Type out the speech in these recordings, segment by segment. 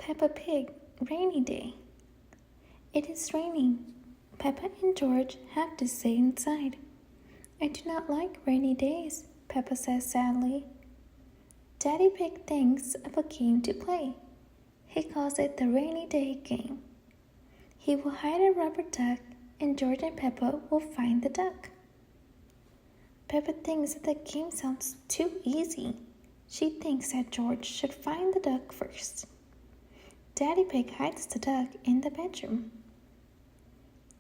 Peppa Pig, rainy day. It is raining. Peppa and George have to stay inside. I do not like rainy days, Peppa says sadly. Daddy Pig thinks of a game to play. He calls it the rainy day game. He will hide a rubber duck and George and Peppa will find the duck. Peppa thinks that the game sounds too easy. She thinks that George should find the duck first. Daddy Pig hides the duck in the bedroom.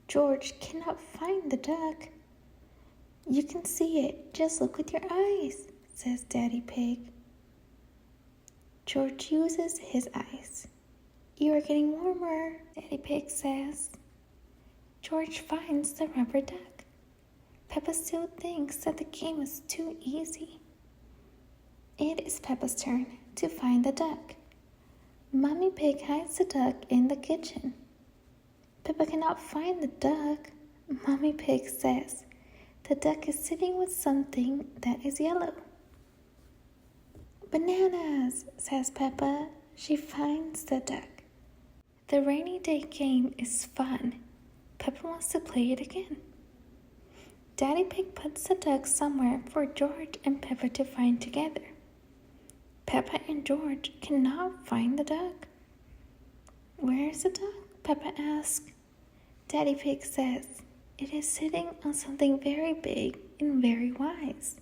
George cannot find the duck. You can see it, just look with your eyes, says Daddy Pig. George uses his eyes. You are getting warmer, Daddy Pig says. George finds the rubber duck. Peppa still thinks that the game is too easy. It is Peppa's turn to find the duck. Mommy Pig hides the duck in the kitchen. Peppa cannot find the duck. Mommy Pig says the duck is sitting with something that is yellow. Bananas, says Peppa. She finds the duck. The rainy day game is fun. Peppa wants to play it again. Daddy Pig puts the duck somewhere for George and Peppa to find together. Peppa and George cannot find the duck. Where is the duck? Peppa asks. Daddy Pig says, it is sitting on something very big and very wise.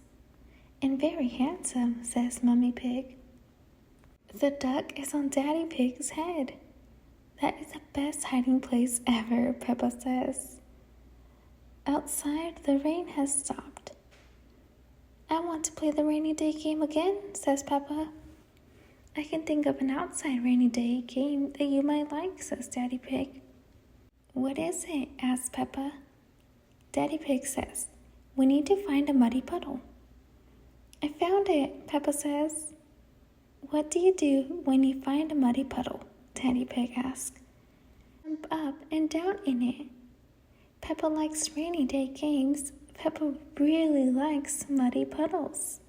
And very handsome, says Mummy Pig. The duck is on Daddy Pig's head. That is the best hiding place ever, Peppa says. Outside, the rain has stopped. I want to play the rainy day game again, says Peppa. I can think of an outside rainy day game that you might like, says Daddy Pig. What is it? Asks Peppa. Daddy Pig says, we need to find a muddy puddle. I found it, Peppa says. What do you do when you find a muddy puddle? Daddy Pig asks. Jump up and down in it. Peppa likes rainy day games. Peppa really likes muddy puddles.